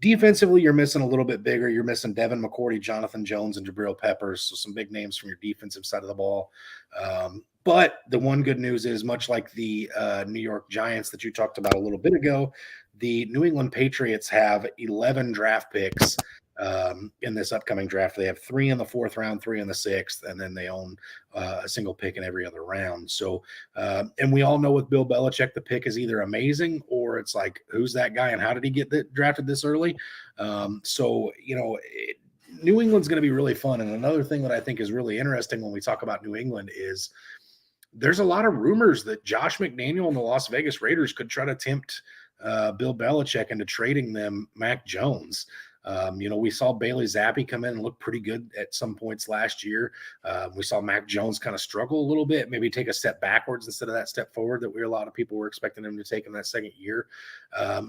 Defensively, you're missing a little bit bigger. You're missing Devin McCourty, Jonathan Jones, and Jabril Peppers. So some big names from your defensive side of the ball. But the one good news is, much like the New York Giants that you talked about a little bit ago, the New England Patriots have 11 draft picks in this upcoming draft. They have 3 in the 4th round, 3 in the 6th, and then they own a single pick in every other round. So, and we all know with Bill Belichick, the pick is either amazing or it's like, who's that guy and how did he get drafted this early? New England's going to be really fun. And another thing that I think is really interesting when we talk about New England is there's a lot of rumors that Josh McDaniel and the Las Vegas Raiders could try to tempt Bill Belichick into trading them Mac Jones. We saw Bailey Zappi come in and look pretty good at some points last year. We saw Mac Jones kind of struggle a little bit, maybe take a step backwards instead of that step forward that a lot of people were expecting him to take in that second year.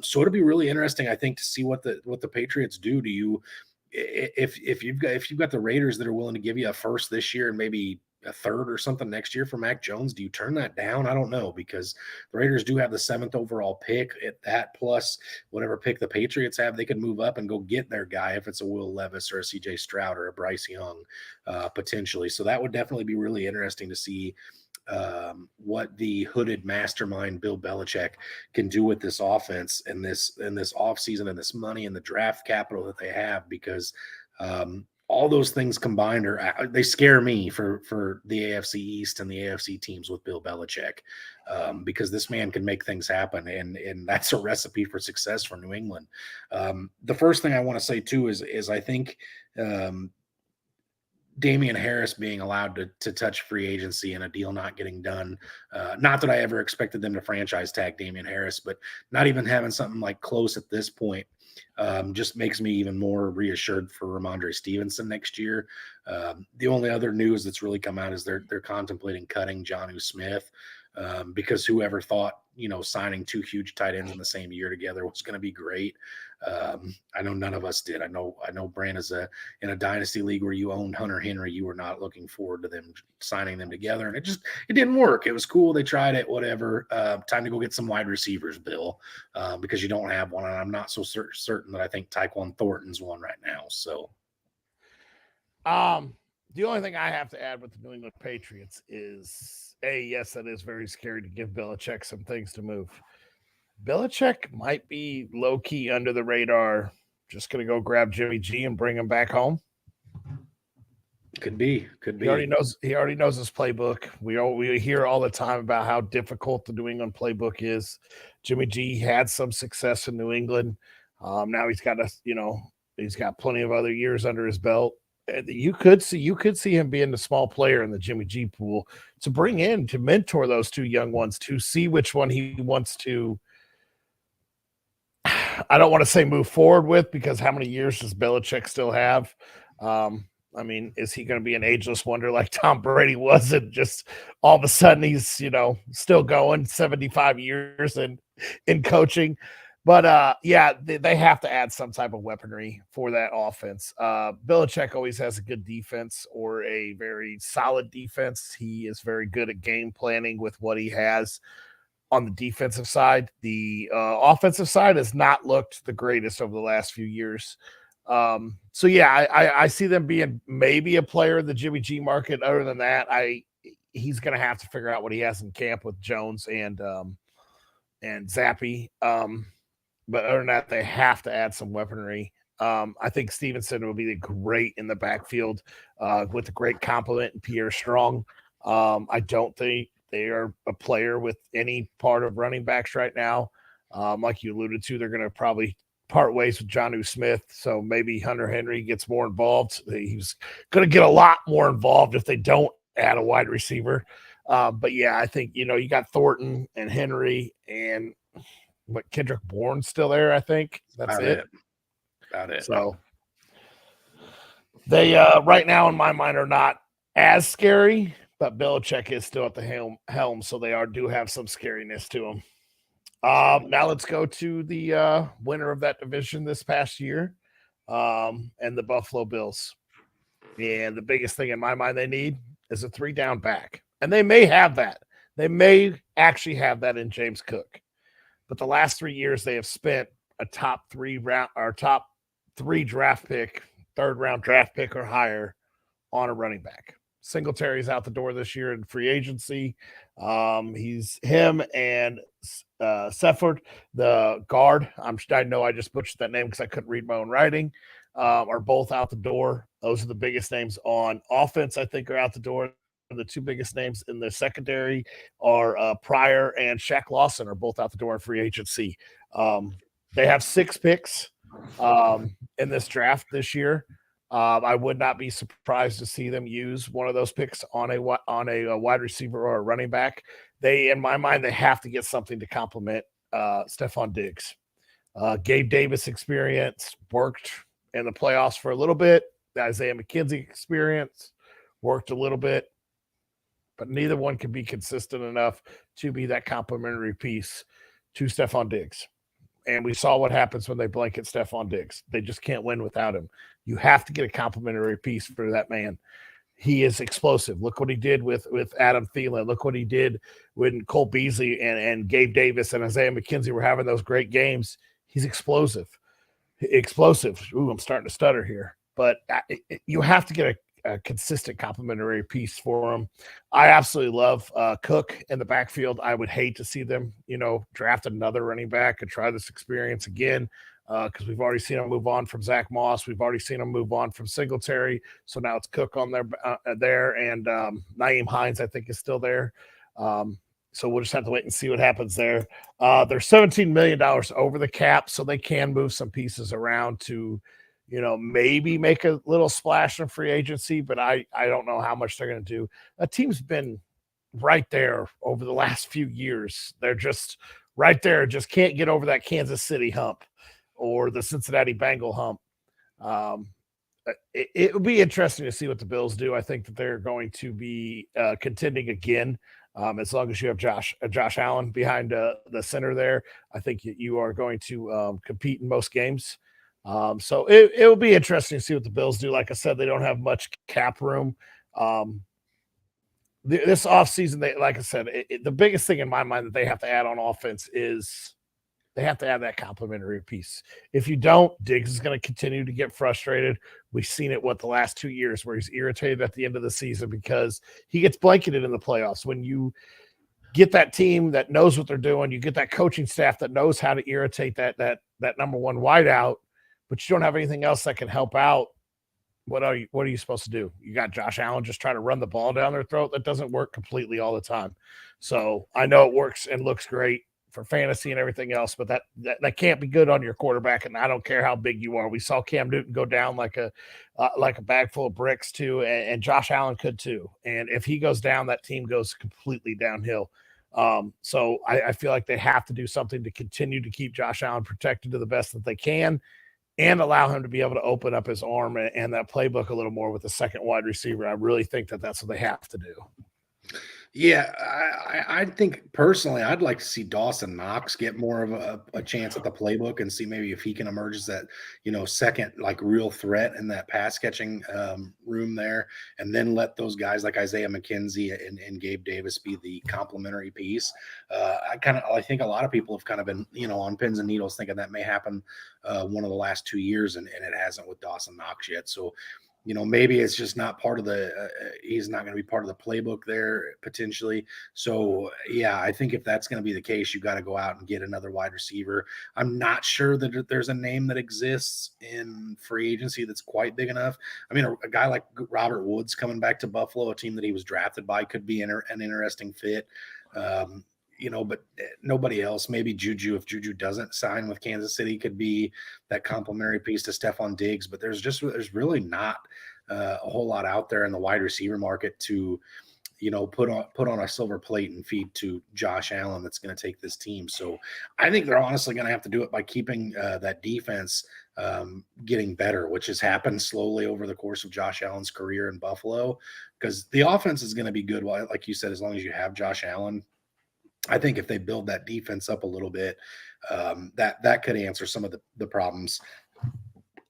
So it'll be really interesting, I think, to see what the Patriots do. Do you, if you've got the Raiders that are willing to give you a first this year and maybe a third or something next year for Mac Jones, do you turn that down? I don't know, because the Raiders do have the 7th overall pick. At that, plus whatever pick the Patriots have, they could move up and go get their guy if it's a Will Levis or a CJ Stroud or a Bryce Young potentially. So that would definitely be really interesting to see what the hooded mastermind Bill Belichick can do with this offense and this offseason and this money and the draft capital that they have, because all those things combined they scare me for the AFC East and the AFC teams with Bill Belichick, because this man can make things happen, and that's a recipe for success for New England. The first thing I want to say too is I think Damian Harris being allowed to touch free agency and a deal not getting done. Not that I ever expected them to franchise tag Damian Harris, but not even having something like close at this point just makes me even more reassured for Ramondre Stevenson next year. The only other news that's really come out is they're contemplating cutting Jonnu Smith, because whoever thought, signing 2 huge tight ends in the same year together was going to be great. I know none of us did. I know Brand is in a dynasty league where you owned Hunter Henry. You were not looking forward to them signing them together, and it didn't work. It was cool. They tried it, whatever. Time to go get some wide receivers, Bill, because you don't have one. And I'm not so certain that I think Tyquan Thornton's one right now. So, the only thing I have to add with the New England Patriots is, yes, that is very scary to give Belichick some things to move. Belichick might be low-key under the radar, just going to go grab Jimmy G and bring him back home. Could be. He already knows his playbook. We hear all the time about how difficult the New England playbook is. Jimmy G had some success in New England. Now he's got plenty of other years under his belt. You could see him being the small player in the Jimmy G pool to bring in, to mentor those 2 young ones, to see which one he wants to, I don't want to say move forward with, because how many years does Belichick still have? Is he going to be an ageless wonder like Tom Brady was, and just all of a sudden he's, still going 75 years in coaching? But they have to add some type of weaponry for that offense. Belichick always has a good defense, or a very solid defense. He is very good at game planning with what he has on the defensive side. The offensive side has not looked the greatest over the last few years. I see them being maybe a player in the Jimmy G market. Other than that, he's going to have to figure out what he has in camp with Jones and Zappi. But other than that, they have to add some weaponry. I think Stevenson will be great in the backfield with a great compliment in Pierre Strong. I don't think they are a player with any part of running backs right now. Like you alluded to, they're going to probably part ways with Jonnu Smith. So maybe Hunter Henry gets more involved. He's going to get a lot more involved if they don't add a wide receiver. I think, you got Thornton and Henry and Kendrick Bourne's still there, I think. That's About it. So they right now in my mind are not as scary, But Belichick is still at the helm, so they do have some scariness to them. Now let's go to the winner of that division this past year, and the Buffalo Bills. And the biggest thing in my mind they need is a 3-down back. And they may have that. They may actually have that in James Cook. But the last 3 years they have spent a top 3 draft pick, 3rd-round draft pick or higher on a running back. Singletary's out the door this year in free agency. He's him and Sefford, the guard. I know I just butchered that name because I couldn't read my own writing. Are both out the door. Those are the biggest names on offense, I think, are out the door. The 2 biggest names in the secondary are Pryor and Shaq Lawson are both out the door in free agency. They have 6 picks in this draft this year. I would not be surprised to see them use one of those picks on a wide receiver or a running back. In my mind, they have to get something to complement Stephon Diggs. Gabe Davis experience, worked in the playoffs for a little bit. The Isaiah McKenzie experience, worked a little bit. But neither one can be consistent enough to be that complementary piece to Stephon Diggs. And we saw what happens when they blanket Stephon Diggs. They just can't win without him. You have to get a complimentary piece for that man. He is explosive. Look what he did with Adam Thielen. Look what he did when Cole Beasley and Gabe Davis and Isaiah McKenzie were having those great games. He's explosive. Ooh, I'm starting to stutter here. But you have to get a consistent complimentary piece for him. I absolutely love Cook in the backfield. I would hate to see them, draft another running back and try this experience again because we've already seen him move on from Zach Moss. We've already seen him move on from Singletary. So now it's Cook on there, and Nyheim Hines, I think, is still there. So we'll just have to wait and see what happens there. They're $17 million over the cap, so they can move some pieces around to maybe make a little splash in free agency, but I don't know how much they're going to do. A team's been right there over the last few years. They're just right there, just can't get over that Kansas City hump or the Cincinnati Bengal hump. It would be interesting to see what the Bills do. I think that they're going to be contending again. As long as you have Josh Allen behind the center there, I think you are going to compete in most games. So it will be interesting to see what the Bills do. Like I said, they don't have much cap room. This offseason, like I said, the biggest thing in my mind that they have to add on offense is they have to add that complimentary piece. If you don't, Diggs is going to continue to get frustrated. We've seen it, the last 2 years where he's irritated at the end of the season because he gets blanketed in the playoffs. When you get that team that knows what they're doing, you get that coaching staff that knows how to irritate that number one wideout, but you don't have anything else that can help out. What are you supposed to do? You got Josh Allen just trying to run the ball down their throat. That doesn't work completely all the time. So I know it works and looks great for fantasy and everything else, but that can't be good on your quarterback. And I don't care how big you are. We saw Cam Newton go down like a bag full of bricks too, and Josh Allen could too. And if he goes down, that team goes completely downhill. So I feel like they have to do something to continue to keep Josh Allen protected to the best that they can, and allow him to be able to open up his arm and that playbook a little more with the second wide receiver. I really think that that's what they have to do. Yeah, I think personally, I'd like to see Dawson Knox get more of a chance at the playbook and see maybe if he can emerge as that, second real threat in that pass catching room there, and then let those guys like Isaiah McKenzie and Gabe Davis be the complementary piece. I think a lot of people have kind of been, on pins and needles thinking that may happen one of the last 2 years, and it hasn't with Dawson Knox yet. So, maybe it's just not part of he's not going to be part of the playbook there potentially. So, yeah, I think if that's going to be the case, you got to go out and get another wide receiver. I'm not sure that there's a name that exists in free agency that's quite big enough. I mean, a guy like Robert Woods coming back to Buffalo, a team that he was drafted by, could be an interesting fit. But nobody else. Maybe Juju, if Juju doesn't sign with Kansas City, could be that complimentary piece to Stephon Diggs. But there's really not a whole lot out there in the wide receiver market to, put on a silver plate and feed to Josh Allen that's going to take this team. So I think they're honestly going to have to do it by keeping that defense getting better, which has happened slowly over the course of Josh Allen's career in Buffalo, because the offense is going to be good. Well, like you said, as long as you have Josh Allen, I think if they build that defense up a little bit, that could answer some of the problems.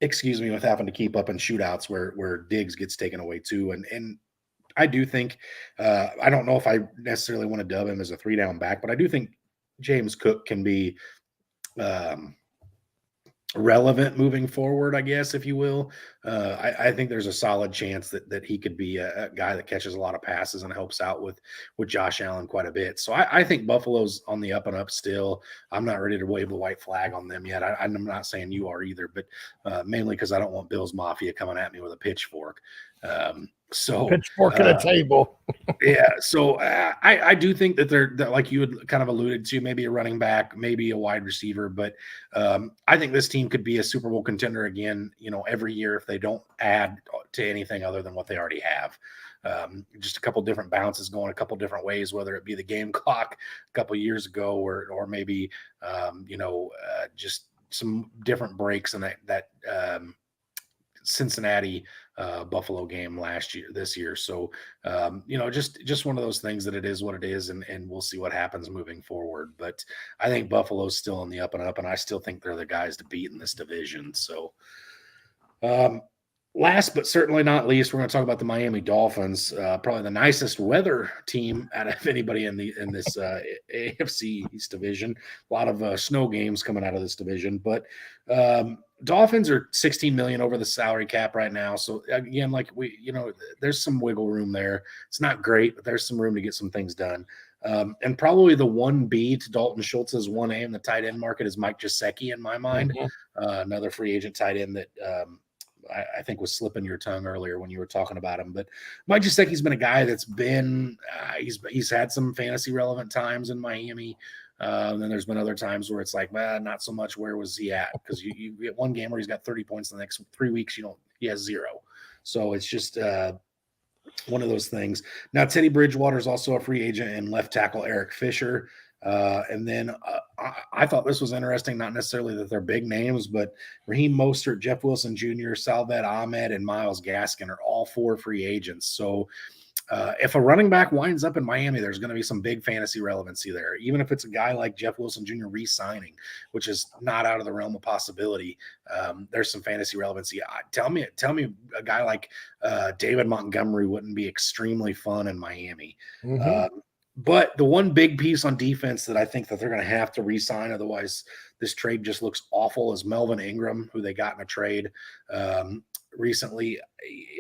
Excuse me, with having to keep up in shootouts where Diggs gets taken away too, and I do think I don't know if I necessarily want to dub him as a 3-down back, but I do think James Cook can be relevant moving forward, I guess, if you will. I think there's a solid chance that he could be a guy that catches a lot of passes and helps out with Josh Allen quite a bit. So I think Buffalo's on the up and up still. I'm not ready to wave the white flag on them yet. I'm not saying you are either, but mainly because I don't want Bills Mafia coming at me with a pitchfork. So pitchfork at a table. Yeah. So I do think that they're like you had kind of alluded to, maybe a running back, maybe a wide receiver, but I think this team could be a Super Bowl contender again, every year if they don't add to anything other than what they already have. Just a couple different bounces going a couple different ways, whether it be the game clock a couple years ago or maybe, just some different breaks in that Cincinnati Buffalo game this year. So, just one of those things that it is what it is, and we'll see what happens moving forward. But I think Buffalo's still on the up and up, and I still think they're the guys to beat in this division. So, last but certainly not least, we're going to talk about the Miami Dolphins, probably the nicest weather team out of anybody in this AFC East division. A lot of snow games coming out of this division, but Dolphins are 16 million over the salary cap right now. So again, there's some wiggle room there. It's not great, but there's some room to get some things done. And probably the 1B to Dalton Schultz's 1A in the tight end market is Mike Gesicki in my mind. Mm-hmm. Another free agent tight end that I think was slipping your tongue earlier when you were talking about him. But Mike Gesicki's been a guy that's been he's had some fantasy relevant times in Miami. And then there's been other times where it's like, not so much. Where was he at? Because you get one game where he's got 30 points the next 3 weeks, he has 0. So it's just one of those things. Now, Teddy Bridgewater is also a free agent, and left tackle Eric Fisher. And then I thought this was interesting, not necessarily that they're big names, but Raheem Mostert, Jeff Wilson Jr., Salved Ahmed, and Myles Gaskin are all 4 free agents. So if a running back winds up in Miami, there's going to be some big fantasy relevancy there, even if it's a guy like Jeff Wilson Jr. re-signing, which is not out of the realm of possibility. There's some fantasy relevancy. Tell me a guy like David Montgomery wouldn't be extremely fun in Miami. Mm-hmm. But the one big piece on defense that I think that they're going to have to re-sign, otherwise this trade just looks awful, is Melvin Ingram, who they got in a trade recently.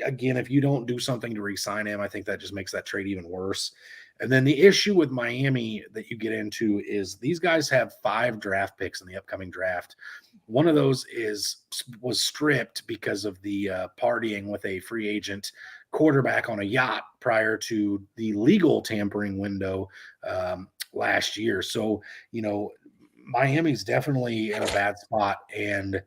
Again, if you don't do something to re-sign him, I think that just makes that trade even worse. And then the issue with Miami that you get into is these guys have 5 draft picks in the upcoming draft. One of those was stripped because of the partying with a free agent quarterback on a yacht prior to the legal tampering window last year. So, Miami's definitely in a bad spot, and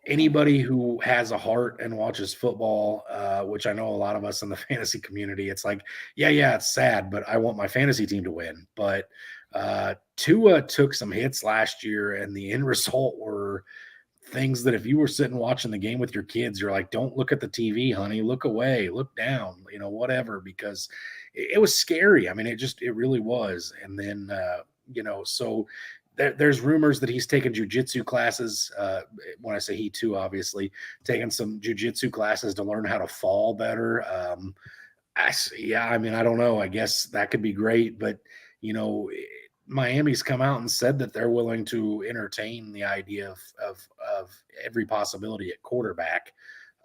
anybody who has a heart and watches football, which I know a lot of us in the fantasy community, it's like, yeah, it's sad, but I want my fantasy team to win. But Tua took some hits last year, and the end result were things that if you were sitting watching the game with your kids, you're like, don't look at the TV, honey, look away, look down, whatever, because it was scary. I mean, it really was. And then, so there's rumors that he's taken jujitsu classes. When I say he too, obviously taking some jujitsu classes to learn how to fall better. I don't know. I guess that could be great, but Miami's come out and said that they're willing to entertain the idea of every possibility at quarterback.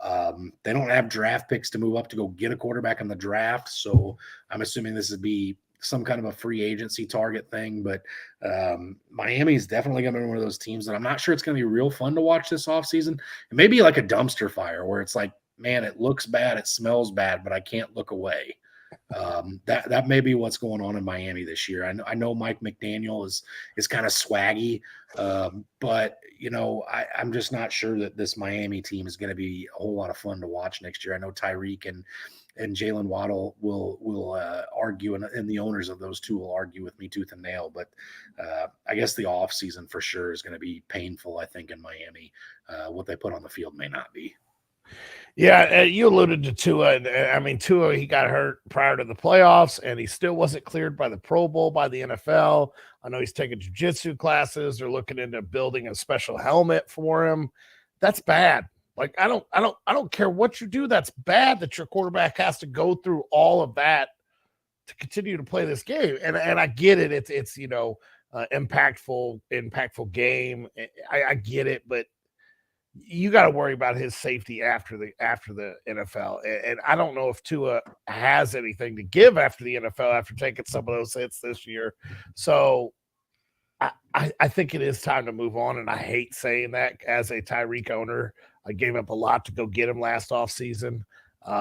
They don't have draft picks to move up to go get a quarterback in the draft, so I'm assuming this would be some kind of a free agency target thing. But Miami's definitely going to be one of those teams that I'm not sure it's going to be real fun to watch this offseason. It may be like a dumpster fire where it's like, man, it looks bad, it smells bad, but I can't look away. That may be what's going on in Miami this year. I know Mike McDaniel is kind of swaggy, but I'm just not sure that this Miami team is going to be a whole lot of fun to watch next year. I know Tyreek and Jalen Waddle will argue, and the owners of those two will argue with me tooth and nail. But I guess the off season for sure is going to be painful. I think in Miami, what they put on the field may not be. Yeah, you alluded to Tua. I mean, Tua, he got hurt prior to the playoffs, and he still wasn't cleared by the Pro Bowl by the NFL. I know he's taking jiu-jitsu classes. They're looking into building a special helmet for him. That's bad. Like, I don't care what you do. That's bad that your quarterback has to go through all of that to continue to play this game. And I get it. It's impactful game. I get it, but you got to worry about his safety after the NFL. And I don't know if Tua has anything to give after the NFL after taking some of those hits this year. So I think it is time to move on. And I hate saying that as a Tyreek owner. I gave up a lot to go get him last offseason.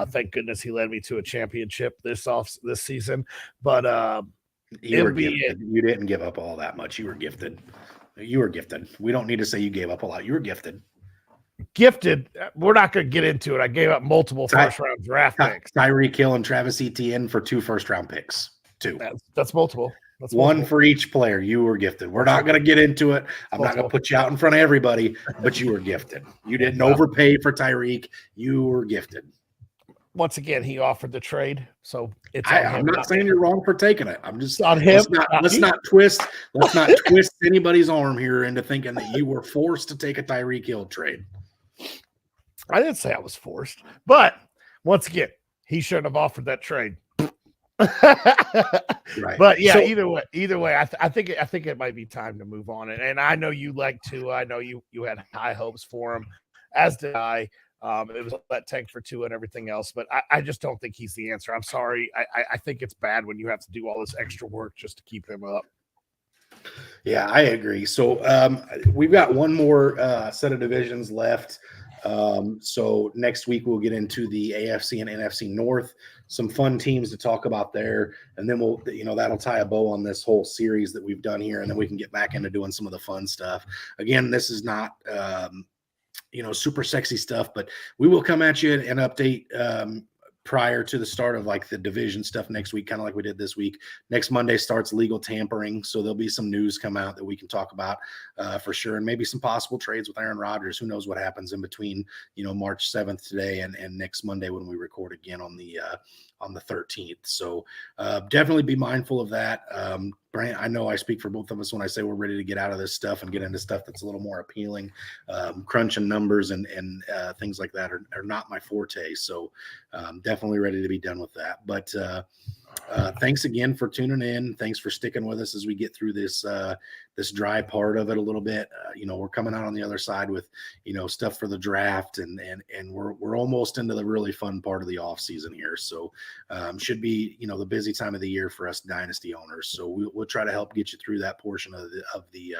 Thank goodness he led me to a championship this season. But you didn't give up all that much. You were gifted. We don't need to say you gave up a lot. You were gifted. We're not going to get into it. I gave up multiple first-round draft picks. Tyreek Hill and Travis Etienne for 2 first-round picks. 2. That's multiple. That's one for each player. You were gifted. We're not going to get into it. I'm not going to put you out in front of everybody, but you were gifted. You didn't overpay for Tyreek. You were gifted. Once again, he offered the trade, so it's. I'm not saying you're wrong for taking it. I'm just on him. Let's not twist anybody's arm here into thinking that you were forced to take a Tyreek Hill trade. I didn't say I was forced, but once again, he shouldn't have offered that trade. Right. But yeah, either way, I think it might be time to move on. And I know you like Tua. I know you had high hopes for him, as did I. It was that tank for Tua and everything else, but I just don't think he's the answer. I'm sorry. I think it's bad when you have to do all this extra work just to keep him up. Yeah, I agree. So we've got one more set of divisions left. So next week we'll get into the AFC and NFC North, some fun teams to talk about there. And then we'll, that'll tie a bow on this whole series that we've done here. And then we can get back into doing some of the fun stuff. Again, this is not, super sexy stuff, but we will come at you and update, prior to the start of like the division stuff next week, kind of like we did this week. Next Monday starts legal tampering. So there'll be some news come out that we can talk about for sure. And maybe some possible trades with Aaron Rodgers. Who knows what happens in between, March 7th today and next Monday when we record again on the 13th. So definitely be mindful of that. Brant, I know I speak for both of us when I say we're ready to get out of this stuff and get into stuff that's a little more appealing. Crunching numbers and things like that are not my forte. So definitely ready to be done with that. But thanks again for tuning in. Thanks for sticking with us as we get through this dry part of it a little bit. We're coming out on the other side with, stuff for the draft and we're almost into the really fun part of the off season here. So should be, the busy time of the year for us dynasty owners. So we'll try to help get you through that portion of the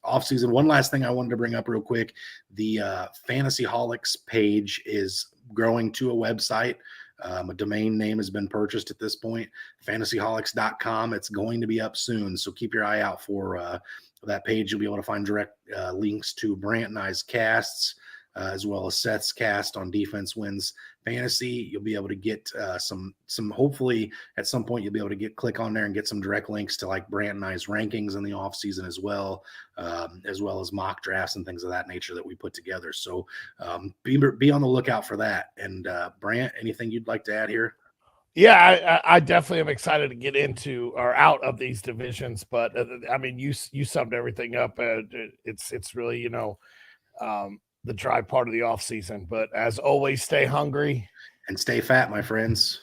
off season. One last thing I wanted to bring up real quick. The Fantasy Holics page is growing to a website. A domain name has been purchased at this point, fantasyholics.com. It's going to be up soon, so keep your eye out for that page. You'll be able to find direct links to Brant and I's casts, as well as Seth's cast on Defense Wins Fantasy. You'll be able to get some hopefully at some point you'll be able to click on there and get some direct links to like Brant and I's rankings in the off season as well as mock drafts and things of that nature that we put together. So be on the lookout for that. And Brant, anything you'd like to add here? Yeah, I definitely am excited to get into or out of these divisions, but I mean, you summed everything up. It's really, the dry part of the off season, but as always, stay hungry and stay fat, my friends.